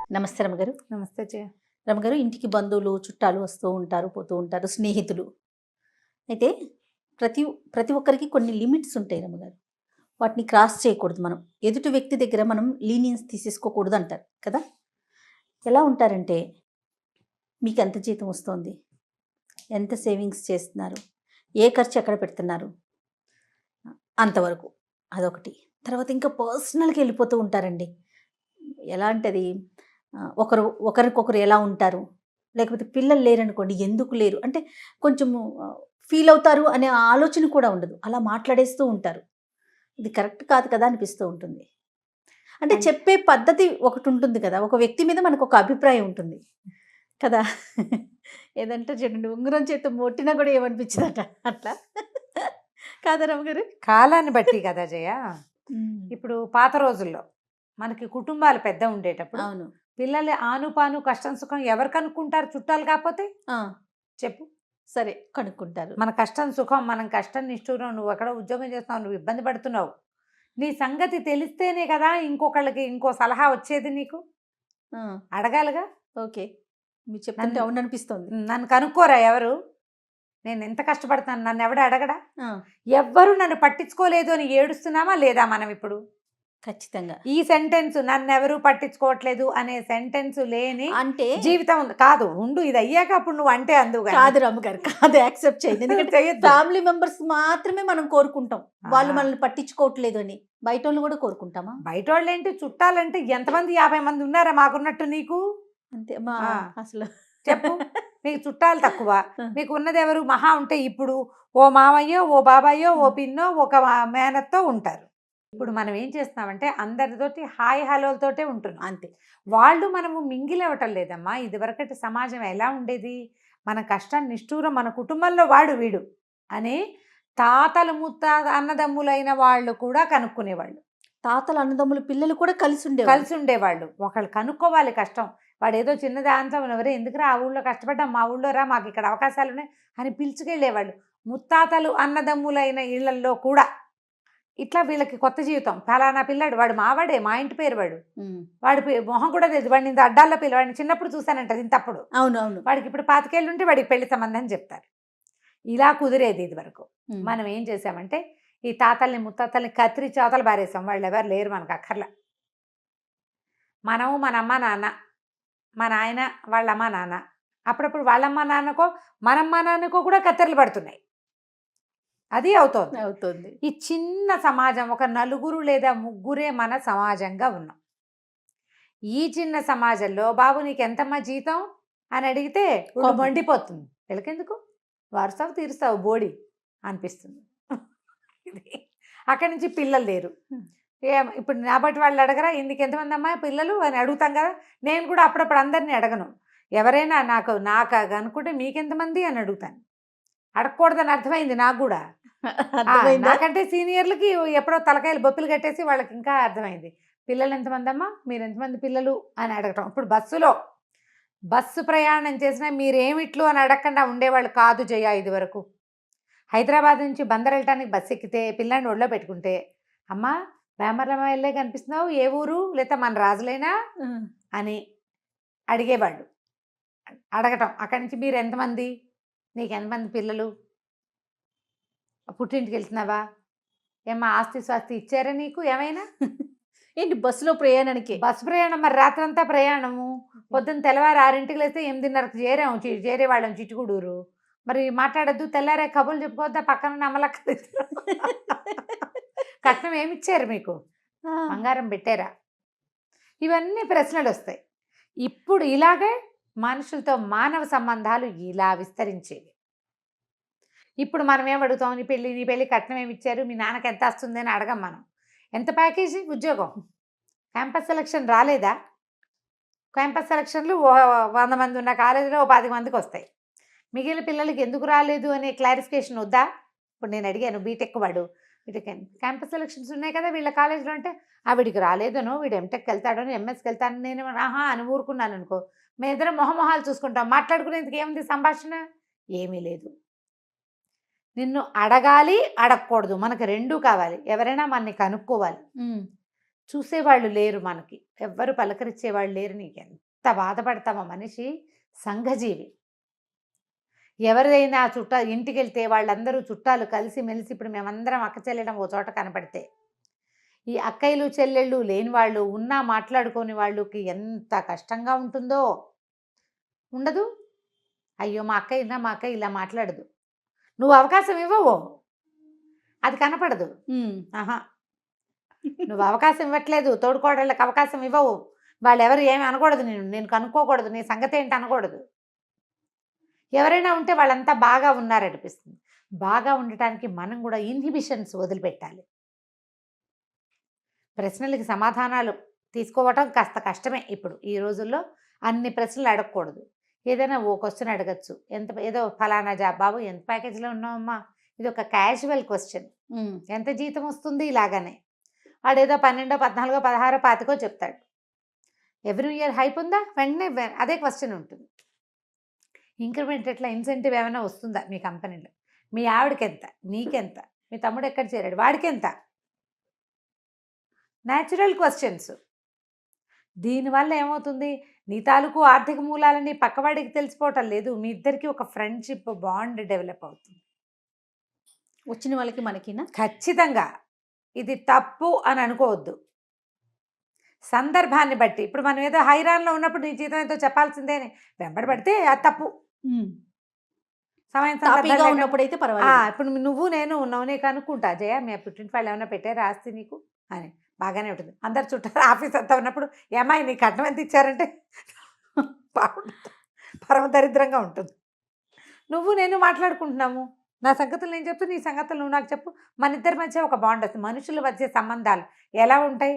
నమస్తే రమగారు. నమస్తే జయ. రమగారు, ఇంటికి బంధువులు, చుట్టాలు వస్తూ ఉంటారు, పోతూ ఉంటారు, స్నేహితులు. అయితే ప్రతి ప్రతి ఒక్కరికి కొన్ని లిమిట్స్ ఉంటాయి రమగారు. వాటిని క్రాస్ చేయకూడదు మనం. ఎదుటి వ్యక్తి దగ్గర మనం లీనియన్స్ తీసేసుకోకూడదు అంటారు కదా. ఎలా ఉంటారంటే, మీకు ఎంత జీతం వస్తుంది, ఎంత సేవింగ్స్ చేస్తున్నారు, ఏ ఖర్చు ఎక్కడ పెడుతున్నారు, అంతవరకు అదొకటి. తర్వాత ఇంకా పర్సనల్కి వెళ్ళిపోతూ ఉంటారండి. ఎలా అంటే అది ఒకరికొకరు ఎలా ఉంటారు, లేకపోతే పిల్లలు లేరనుకోండి ఎందుకు లేరు అంటే కొంచెము ఫీల్ అవుతారు అనే ఆలోచన కూడా ఉండదు. అలా మాట్లాడేస్తూ ఉంటారు. ఇది కరెక్ట్ కాదు కదా అనిపిస్తూ ఉంటుంది. అంటే చెప్పే పద్ధతి ఒకటి ఉంటుంది కదా, ఒక వ్యక్తి మీద మనకు ఒక అభిప్రాయం ఉంటుంది కదా. ఏదంటే చూడండి, ఉంగరం చేత మొట్టినా కూడా ఏమనిపించదట అట్లా కాదా రమ్మ గారు? కాలాన్ని బట్టి కదా జయ. ఇప్పుడు పాత రోజుల్లో మనకి కుటుంబాలు పెద్ద ఉండేటప్పుడు అవును, పిల్లలు ఆనుపాను కష్టం సుఖం ఎవరు కనుక్కుంటారు? చుట్టాలు కాకపోతే చెప్పు. సరే కనుక్కుంటారు. మన కష్టం సుఖం, మనం కష్టం నిష్ఠూరం. నువ్వు ఎక్కడ ఉద్యోగం చేస్తున్నావు, నువ్వు ఇబ్బంది పడుతున్నావు, నీ సంగతి తెలిస్తేనే కదా ఇంకొకళ్ళకి ఇంకో సలహా వచ్చేది. నీకు అడగాలిగా. ఓకే, మీరు చెప్తుంటే అవును అనిపిస్తుంది. నన్ను కనుక్కోరా ఎవరు, నేను ఎంత కష్టపడతాను, నన్ను ఎవడ అడగడా? ఎవ్వరు నన్ను పట్టించుకోలేదు అని ఏడుస్తున్నామా లేదా మనం ఇప్పుడు? ఖచ్చితంగా. ఈ సెంటెన్స్, నన్ను ఎవరు పట్టించుకోవట్లేదు అనే సెంటెన్స్ లేని అంటే జీవితం ఉంది కాదు. ఉండు, ఇది అయ్యాక అప్పుడు నువ్వు అంటే అందు కాదు రమ్మగారు, కాదు, యాక్సెప్ట్ చేయండి. ఎందుకంటే ఫ్యామిలీ మెంబర్స్ మాత్రమే మనం కోరుకుంటాం, వాళ్ళు మనల్ని పట్టించుకోవట్లేదు అని. బయట వాళ్ళు కూడా కోరుకుంటామా? బయట వాళ్ళు ఏంటి, చుట్టాలంటే ఎంతమంది, 50 మంది ఉన్నారా మాకున్నట్టు నీకు? అంతే అసలు చెప్పు. నీకు చుట్టాలు తక్కువ, నీకు ఉన్నది ఎవరు? మహా ఉంటే ఇప్పుడు ఓ మామయ్యో, ఓ బాబాయ్యో, ఓ పిన్నో, ఒక మేనత్తో ఉంటారు. ఇప్పుడు మనం ఏం చేస్తున్నామంటే అందరితోటి హాయ్ హలోలతోటే ఉంటున్నాం అంతే. వాళ్ళు మనము మింగిల్ అవ్వటం లేదమ్మా. ఇదివరకటి సమాజం ఎలా ఉండేది? మన కష్టం నిష్ఠూరం, మన కుటుంబంలో వాడు వీడు అని తాతలు ముత్తాత అన్నదమ్ములైన వాళ్ళు కూడా కనుక్కునేవాళ్ళు. తాతలు అన్నదమ్ములు పిల్లలు కూడా కలిసి ఉండేవాళ్ళు. ఒకళ్ళు కనుక్కోవాలి కష్టం. వాడు ఏదో చిన్న దాంట్లో ఎవరే ఎందుకురా ఆ ఊళ్ళో కష్టపడ్డాం, మా ఊళ్ళో రా, మాకు ఇక్కడ అవకాశాలు ఉన్నాయి అని పిలుచుకెళ్ళేవాళ్ళు. ముత్తాతలు అన్నదమ్ములైన ఇళ్లల్లో కూడా ఇట్లా వీళ్ళకి కొత్త జీవితం. ఫలానా పిల్లాడు, వాడు మావాడే, మా ఇంటి పేరు వాడు, వాడి మొహం కూడా తెలియదు, వాడిని ఇంత అడ్డాల్లో పిల్లవాడిని చిన్నప్పుడు చూశానంట ఇంతప్పుడు. అవునవును. వాడికి ఇప్పుడు 25 ఏళ్ళు ఉంటే వాడికి పెళ్లి సంబంధం చెప్తారు. ఇలా కుదిరేది ఇది వరకు. మనం ఏం చేసామంటే ఈ తాతల్ని ముత్తాతల్ని కత్తిరి చేతలు బారేసాం. వాళ్ళు ఎవరు లేరు మనకు అక్కర్లా. మనము మన అమ్మ నాన్న, మా నాయన వాళ్ళ అమ్మ నాన్న, అప్పుడప్పుడు వాళ్ళమ్మ నాన్నకో మనమ్మ నాన్నకో కూడా కత్తెరలు పడుతున్నాయి. అది అవుతుంది. ఈ చిన్న సమాజం, ఒక నలుగురు లేదా ముగ్గురే మన సమాజంగా ఉన్నాం. ఈ చిన్న సమాజంలో బాబు నీకు ఎంతమ్మా జీతం అని అడిగితే మండిపోతుంది. వీళ్ళకెందుకు, వారసావు తీరుస్తావు బోడి అనిపిస్తుంది. అక్కడి నుంచి పిల్లలు లేరు. ఇప్పుడు నాబట్టి వాళ్ళు అడగరా ఇందుకు ఎంతమంది అమ్మాయి పిల్లలు అని అడుగుతాం కదా. నేను కూడా అప్పుడప్పుడు అందరినీ అడగను. ఎవరైనా నాకు అనుకుంటే మీకెంతమంది అని అడుగుతాను. అడగకూడదని అర్థమైంది నాకు కూడా. నాకంటే సీనియర్లకి ఎప్పుడో తలకాయలు బొప్పులు కట్టేసి వాళ్ళకి ఇంకా అర్థమైంది. పిల్లలు ఎంతమంది అమ్మా, మీరు ఎంతమంది పిల్లలు అని అడగటం. ఇప్పుడు బస్సు ప్రయాణం చేసినా మీరేమిట్లు అని అడగకుండా ఉండేవాళ్ళు కాదు జయ. ఇది వరకు హైదరాబాద్ నుంచి బందర్ వెళ్ళటానికి బస్సు ఎక్కితే పిల్లాన్ని ఒళ్ళో పెట్టుకుంటే, అమ్మా వేమరమ్మ వెళ్ళే కనిపిస్తున్నావు, ఏ ఊరు, లేదా మన రాజులేనా అని అడిగేవాళ్ళు. అడగటం. అక్కడి నుంచి మీరు ఎంతమంది, నీకు ఎంతమంది పిల్లలు, పుట్టింటికి వెళ్తున్నావా, ఏమా ఆస్తి స్వాస్తి ఇచ్చారా నీకు ఏమైనా? ఏంటి బస్సులో ప్రయాణానికి? బస్సు ప్రయాణం మరి రాత్రంతా ప్రయాణము. పొద్దున్న తెల్లవారు 6ంటికి లేస్తే 8:30కి చేరేవాళ్ళం చిట్టుగూడూరు. మరి మాట్లాడద్దు, తెల్లారే కబుర్లు చెప్పుకోవద్దా, పక్కన నమ్మలక్క కట్నం ఏమిచ్చారు మీకు, బంగారం పెట్టారా? ఇవన్నీ ప్రశ్నలు వస్తాయి. ఇప్పుడు ఇలాగే మనుషులతో మానవ సంబంధాలు ఇలా విస్తరించేవి. ఇప్పుడు మనం ఏమడుగుతాం, నీ పెళ్ళి కట్నం ఏమి ఇచ్చారు, మీ నాన్నకి ఎంత వస్తుంది అని అడగం మనం. ఎంత ప్యాకేజీ, ఉద్యోగం, క్యాంపస్ సెలక్షన్ రాలేదా? క్యాంపస్ సెలక్షన్లు 100 మంది ఉన్న కాలేజీలో 10 మందికి వస్తాయి. మిగిలిన పిల్లలకి ఎందుకు రాలేదు అనే క్లారిఫికేషన్ వద్దా? ఇప్పుడు నేను అడిగాను, బీటెక్ వాడు, వీటికి క్యాంపస్ సెలక్షన్స్ ఉన్నాయి కదా వీళ్ళ కాలేజీలో అంటే, వీడికి రాలేదనో, వీడు ఎంటెక్కి వెళ్తాడనో, ఎంఎస్కి వెళ్తానని నేను అని ఊరుకున్నాను అనుకో, మేము ఇద్దరం మొహమొహాలు చూసుకుంటాం. మాట్లాడుకునేందుకు ఏముంది సంభాషణ? ఏమీ లేదు. నిన్ను అడగాలి, అడగకూడదు, మనకు రెండూ కావాలి. ఎవరైనా మనని కనుక్కోవాలి. చూసేవాళ్ళు లేరు మనకి, ఎవ్వరు పలకరించేవాళ్ళు లేరు. నీకు ఎంత బాధపడతామో. మనిషి సంఘజీవి. ఎవరిదైనా ఇంటికి వెళ్తే వాళ్ళందరూ చుట్టాలు కలిసి మెలిసి, ఇప్పుడు మేమందరం అక్క చెల్లెడం ఓ చోట కనపడితే, ఈ అక్కయ్యలు చెల్లెళ్ళు లేని వాళ్ళు, ఉన్నా మాట్లాడుకోని వాళ్ళకి ఎంత కష్టంగా ఉంటుందో. ఉండదు. అయ్యో మా అక్క ఇలా మాట్లాడదు, నువ్వు అవకాశం ఇవ్వవు, అది కనపడదు. ఆహా, నువ్వు అవకాశం ఇవ్వట్లేదు, తోడుకోవడానికి అవకాశం ఇవ్వవు. వాళ్ళు ఎవరు ఏమి అనకూడదు, నేను కనుక్కోకూడదు, నీ సంగతి ఏంటి అనకూడదు. ఎవరైనా ఉంటే వాళ్ళంతా బాగా ఉన్నారనిపిస్తుంది. బాగా ఉండటానికి మనం కూడా ఇన్హిబిషన్స్ వదిలిపెట్టాలి. ప్రశ్నలకి సమాధానాలు తీసుకోవటం కాస్త కష్టమే. ఇప్పుడు ఈ రోజుల్లో అన్ని ప్రశ్నలు అడగకూడదు. ఏదైనా ఓ క్వశ్చన్ అడగచ్చు. ఏదో ఫలానా జాబ్, బాబు ఎంత ప్యాకేజీలో ఉన్నావమ్మా, ఇది ఒక క్యాజువల్ క్వశ్చన్. ఎంత జీతం వస్తుంది, ఇలాగానే. వాడు ఏదో 12, 14, 16, 25 చెప్తాడు. ఎవ్రీ ఇయర్ హైప్ ఉందా, వెంటనే అదే క్వశ్చన్ ఉంటుంది. ఇంక్రిమెంట్ ఎట్లా, ఇన్సెంటివ్ ఏమైనా వస్తుందా మీ కంపెనీలో, మీ ఆవిడకి ఎంత, నీకెంత, మీ తమ్ముడు ఎక్కడ చేరాడు, వాడికి ఎంత. Natural questions. దీనివల్ల ఏమవుతుంది, నీ తాలూకు ఆర్థిక మూలాలని పక్కవాడికి తెలిసిపోవటం లేదు. మీ ఇద్దరికి ఒక ఫ్రెండ్షిప్ బాండ్ డెవలప్ అవుతుంది. వచ్చిన వాళ్ళకి మనకినా ఖచ్చితంగా ఇది తప్పు అని అనుకోవద్దు. సందర్భాన్ని బట్టి, ఇప్పుడు మనం ఏదో హైరాన్లో ఉన్నప్పుడు నీ జీతం ఎంతో చెప్పాల్సిందే అని వెంబడబడితే అది తప్పు. సమయం ఉన్నప్పుడు అయితే పర్వాలేదు. ఇప్పుడు నువ్వు నేను ఉన్నావు, నీకు అనుకుంటా, జయ మీ పుట్టింటి వాళ్ళు ఏమైనా పెట్టారా ఆస్తి నీకు అని, బాగానే ఉంటుంది. అందరు చుట్టారు ఆఫీస్ అంతా ఉన్నప్పుడు, ఏమాయి నీకు కట్నం ఎంత ఇచ్చారంటే పరమ దరిద్రంగా ఉంటుంది. నువ్వు నేను మాట్లాడుకుంటున్నాము, నా సంగతులు నేను చెప్తూ, నీ సంగతులు నువ్వు నాకు చెప్పు. మన ఇద్దరి మధ్య ఒక బాండ్ వస్తుంది. మనుషుల మధ్య సంబంధాలు ఎలా ఉంటాయి?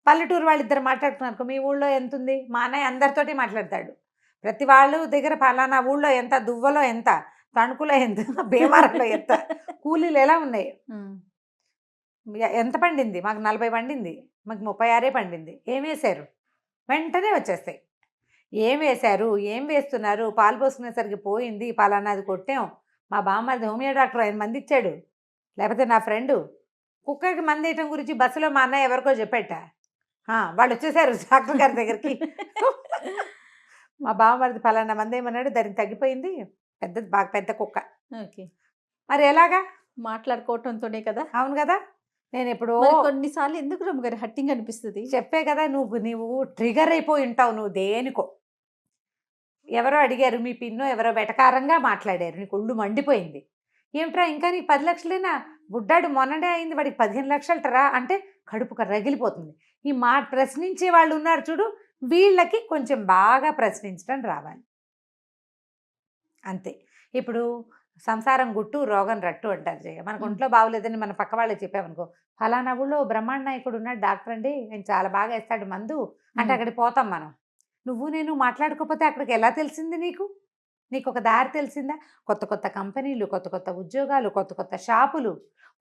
పల్లెటూరు వాళ్ళిద్దరు మాట్లాడుతున్నారు, మీ ఊళ్ళో ఎంత ఉంది, మా అన్నయ్య అందరితోటి మాట్లాడతాడు. ప్రతి వాళ్ళు దగ్గర ఫలానా ఊళ్ళో ఎంత, దువ్వలో ఎంత, తణుకులో ఎంత, భీమారంలో ఎంత, కూలీలు ఎలా ఉన్నాయి, ఎంత పండింది, మాకు 40 పండింది, మాకు 36 పండింది, ఏం వేశారు, వెంటనే వచ్చేస్తాయి. ఏం వేశారు, ఏం వేస్తున్నారు, పాలు పోసుకునేసరికి పోయింది, పలానాది కొట్టాం, మా బామ్మది హోమియో డాక్టర్ ఆయన మంది ఇచ్చాడు, లేకపోతే నా ఫ్రెండు కుక్కకి మంది వేయటం గురించి బస్సులో మా అన్నయ్య ఎవరికో చెప్పేట, వాళ్ళు వచ్చేసారు డాక్టర్ గారి దగ్గరికి, మా బామ్మది ఫలానా మంది ఏమన్నాడు, దానికి తగ్గిపోయింది, బాగా పెద్ద కుక్క. ఓకే, మరి ఎలాగా మాట్లాడుకోవటంతోనే కదా. అవును కదా. నేను ఎప్పుడో కొన్నిసార్లు ఎందుకు రమ్మగారు హట్టింగ్ అనిపిస్తుంది. చెప్పే కదా, నువ్వు ట్రిగర్ అయిపోయి ఉంటావు, నువ్వు దేనికో. ఎవరో అడిగారు, మీ పిన్నో ఎవరో వెటకారంగా మాట్లాడారు, నీకు ఒళ్ళు మండిపోయింది. ఏమిట్రా ఇంకా నీకు 10 లక్షలేనా, బుడ్డాడు మొన్ననే అయింది, వాడికి 15 లక్షలటరా అంటే కడుపుక రగిలిపోతుంది. ఈ ప్రశ్నించే వాళ్ళు ఉన్నారు చూడు, వీళ్ళకి కొంచెం బాగా ప్రశ్నించడం రావాలి, అంతే. ఇప్పుడు సంసారం గుట్టు రోగం రట్టు అంటారు జయ. మనకు ఒంట్లో బాగోలేదని మన పక్క వాళ్ళకి చెప్పామనుకో, ఫలానా ఊళ్ళో బ్రహ్మాండ నాయకుడు ఉన్నాడు డాక్టర్ అండి, ఆయన చాలా బాగా వేస్తాడు మందు అంటే అక్కడికి పోతాం మనం. నువ్వు నేను మాట్లాడుకోకపోతే అక్కడికి ఎలా తెలిసింది నీకు ఒక దారి తెలిసిందా? కొత్త కొత్త కంపెనీలు, కొత్త కొత్త ఉద్యోగాలు, కొత్త కొత్త షాపులు,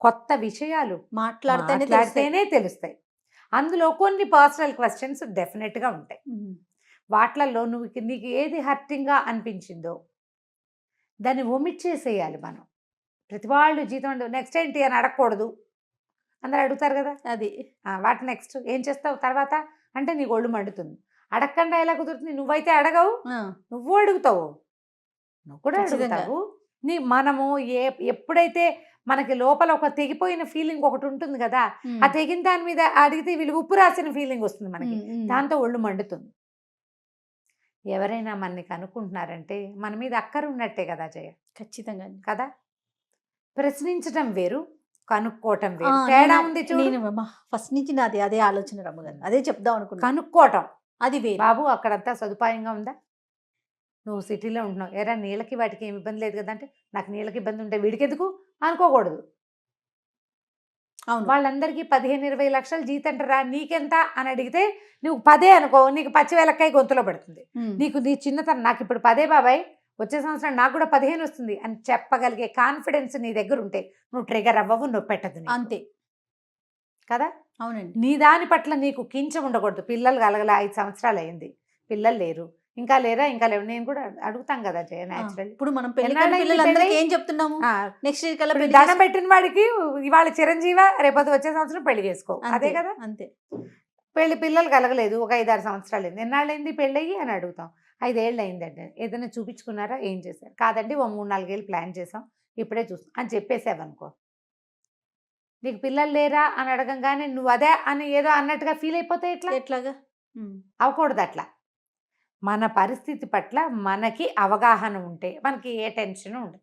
కొత్త విషయాలు మాట్లాడితేనే తెలుస్తాయి. అందులో కొన్ని పర్సనల్ క్వశ్చన్స్ డెఫినెట్గా ఉంటాయి. వాటిల్లో నీకు ఏది హర్టింగ్గా అనిపించిందో దాన్ని ఒమిట్ చేసేయాలి మనం. ప్రతి వాళ్ళు జీతం నెక్స్ట్ ఏంటి అని అడగకూడదు, అందరు అడుగుతారు కదా, అది వాటి నెక్స్ట్ ఏం చేస్తావు తర్వాత అంటే నీకు ఒళ్ళు మండుతుంది. అడగకుండా ఎలా కుదురుతుంది? నువ్వైతే అడగవు, నువ్వు అడుగుతావు, నువ్వు కూడా అడుగుతావు. మనము ఎప్పుడైతే మనకి లోపల ఒక తెగిపోయిన ఫీలింగ్ ఒకటి ఉంటుంది కదా, ఆ తెగిన దాని మీద అడిగితే వీళ్ళు ఉప్పు రాసిన ఫీలింగ్ వస్తుంది మనకి, దాంతో ఒళ్ళు మండుతుంది. ఎవరైనా మనని కనుక్కుంటున్నారంటే మన మీద అక్కర ఉన్నట్టే కదా జయ. ఖచ్చితంగా కదా. ప్రశ్నించడం వేరు, కనుక్కోవటం వేరు, తేడా ఉంది చూడు. ఫస్ట్ నుంచి నాది అదే ఆలోచన రమ్మగారు, అదే చెప్దాం అనుకున్నా. కనుక్కోవటం అది వేరు. బాబు అక్కడంతా సదుపాయంగా ఉందా, నువ్వు సిటీలో ఉంటున్నావు, ఎరా నీళ్ళకి వాటికి ఏమి ఇబ్బంది లేదు కదా అంటే, నాకు నీళ్ళకి ఇబ్బంది ఉంటే వీడికెందుకు అనుకోకూడదు. వాళ్ళందరికీ 15-20 లక్షలు జీతంటరా, నీకెంత అని అడిగితే నువ్వు 10 అనుకో, నీకు పచ్చివేలక్కాయ గొంతులో పడుతుంది. నీకు నీ చిన్నతనం, నాకు ఇప్పుడు 10 బాబాయ్, వచ్చే సంవత్సరం నాకు కూడా 15 వస్తుంది అని చెప్పగలిగే కాన్ఫిడెన్స్ నీ దగ్గర ఉంటే నువ్వు ట్రిగర్ అవ్వవు, నువ్వు పెట్టదు, అంతే కదా. అవునండి. నీ దాని పట్ల నీకు కించం ఉండకూడదు. పిల్లలు కలగల 5 సంవత్సరాలు అయింది, పిల్లలు లేరు, ఇంకా లేరా, ఇంకా లేవు, నేను కూడా అడుగుతాం కదా జయ. న్యాచురల్ ఇప్పుడు మనం ఏం చెప్తున్నాము, నెక్స్ట్ ఇయర్ కల్లా దండం పెట్టిన వాడికి ఇవాళ చిరంజీవ, రేపటి వచ్చే సంవత్సరం పెళ్లి చేసుకో, అదే కదా. అంతే. పిల్లలు కలగలేదు, ఒక 5-6 సంవత్సరాలు అయింది. ఎన్నాళ్ళైంది పెళ్ళయ్యి అని అడుగుతాం. 5 ఏళ్ళు అయిందండి. ఏదైనా చూపించుకున్నారా, ఏం చేశారు? కాదండి, ఓ 3-4 ఏళ్ళు ప్లాన్ చేసాం, ఇప్పుడే చూస్తాం అని చెప్పేసావనుకో, నీకు పిల్లలు లేరా అని అడగంగానే నువ్వు అదే అని ఏదో అన్నట్టుగా ఫీల్ అయిపోతే ఎట్లా? ఎట్లాగా? అవ్వకూడదు అట్లా. మన పరిస్థితి పట్ల మనకి అవగాహన ఉంటే మనకి ఏ టెన్షన్ ఉండదు.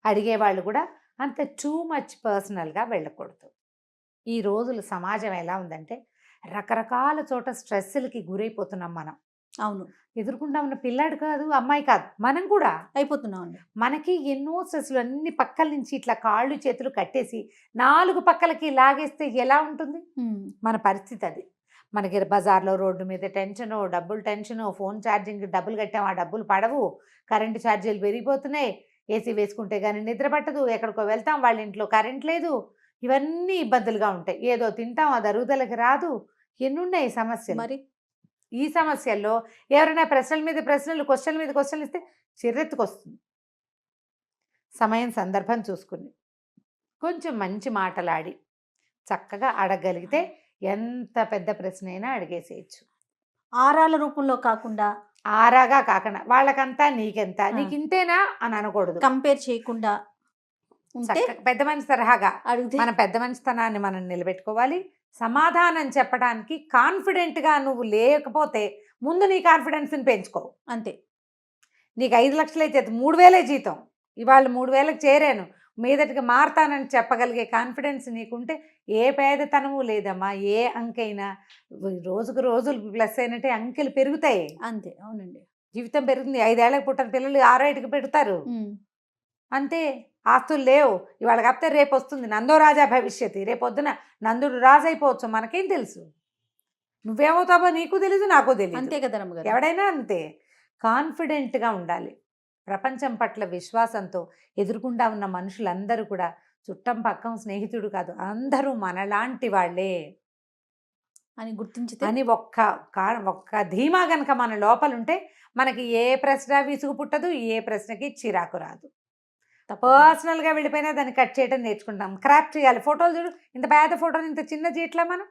అడిగేవాళ్ళు కూడా అంత టూ మచ్ పర్సనల్గా వెళ్ళకూడదు. ఈ రోజుల సమాజం ఎలా ఉందంటే రకరకాల చోట స్ట్రెస్సులకి గురైపోతున్నాం మనం. అవును, ఎదుర్కొంటా ఉన్న పిల్లాడు కాదు, అమ్మాయి కాదు, మనం కూడా అయిపోతున్నాం అండి. మనకి ఎన్నో స్ట్రెస్సులు అన్ని పక్కల నుంచి ఇట్లా కాళ్ళు చేతులు కట్టేసి 4 పక్కలకి లాగేస్తే ఎలా ఉంటుంది మన పరిస్థితి? అది మనకి బజార్లో రోడ్డు మీద టెన్షను, డబ్బులు టెన్షను, ఫోన్ ఛార్జింగ్కి డబ్బులు కట్టాం, ఆ డబ్బులు పడవు, కరెంటు ఛార్జీలు పెరిగిపోతున్నాయి, ఏసీ వేసుకుంటే కానీ నిద్ర పట్టదు, ఎక్కడికో వెళ్తాం వాళ్ళ ఇంట్లో కరెంట్ లేదు, ఇవన్నీ ఇబ్బందులుగా ఉంటాయి. ఏదో తింటాం, అది అరుగుదలకి రాదు, ఎన్నున్నాయి సమస్యలు. మరి ఈ సమస్యల్లో ఎవరైనా ప్రశ్నల మీద ప్రశ్నలు, క్వశ్చన్ల మీద క్వశ్చన్లు ఇస్తే చిరెత్తుకొస్తుంది. సమయం సందర్భం చూసుకుని కొంచెం మంచి మాటలాడి చక్కగా అడగగలిగితే ఎంత పెద్ద ప్రశ్న అయినా అడిగేసేయచ్చు. ఆరాల రూపంలో కాకుండా, ఆరాగా కాకుండా వాళ్ళకంతా నీకెంత, నీకు ఇంతేనా అని అనకూడదు. కంపేర్ చేయకుండా ఉంటే పెద్ద మనిషి తరహాగా అడిగితే మన పెద్ద మనిషితనాన్ని మనం నిలబెట్టుకోవాలి. సమాధానం చెప్పడానికి కాన్ఫిడెంట్గా నువ్వు లేకపోతే ముందు నీ కాన్ఫిడెన్స్ని పెంచుకో. అంతే. నీకు 5 లక్షలు అయితే 3,000 జీతం, ఇవాళ 3,000కి చేరాను, మీదటికి మారతానని చెప్పగలిగే కాన్ఫిడెన్స్ నీకుంటే ఏ పేదతనము లేదమ్మా. ఏ అంకైనా రోజుకు రోజులు ప్లస్ అయినట్టే అంకెలు పెరుగుతాయి. అంతే. అవునండి, జీవితం పెరుగుతుంది. 5 ఏళ్ళకి పుట్టిన పిల్లలు 6 ఏటికి పెడతారు. అంతే. ఆస్తులు లేవు ఇవాళ కాకపోతే రేపు వస్తుంది. నందో రాజా భవిష్యత్తు. రేపొద్దున నందుడు రాజు అయిపోవచ్చు, మనకేం తెలుసు? నువ్వేమవుతావో నీకు తెలీదు, నాకు తెలియదు. అంతే కదా రమ్మగారు. ఎవడైనా అంతే. కాన్ఫిడెంట్గా ఉండాలి. ప్రపంచం పట్ల విశ్వాసంతో ఎదుర్కొంటా ఉన్న మనుషులందరూ కూడా చుట్టం పక్కం స్నేహితుడు కాదు, అందరూ మనలాంటి వాళ్ళే అని గుర్తించితే అని ఒక్క ధీమా గనక మన లోపలుంటే మనకి ఏ ప్రశ్న విసుగు పుట్టదు, ఏ ప్రశ్నకి చిరాకు రాదు. పర్సనల్గా వెళ్ళిపోయినా దాన్ని కట్ చేయడం నేర్చుకుంటాం. క్రాప్ చేయాలి. ఫోటోలు చూడు, ఇంత పెద్ద ఫోటోలు ఇంత చిన్న చేయట్లా మనం.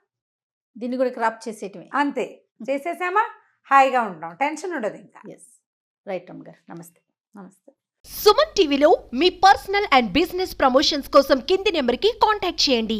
దీన్ని కూడా క్రాప్ చేసేయటమే. అంతే. చేసేసామా హాయిగా ఉంటాం, టెన్షన్ ఉండదు ఇంకా. ఎస్, రైట్ రమ్మగారు. నమస్తే. నమస్తే. సుమన్ టీవీలో మీ పర్సనల్ అండ్ బిజినెస్ ప్రమోషన్స్ కోసం కింది నెంబర్కి కాంటాక్ట్ చేయండి.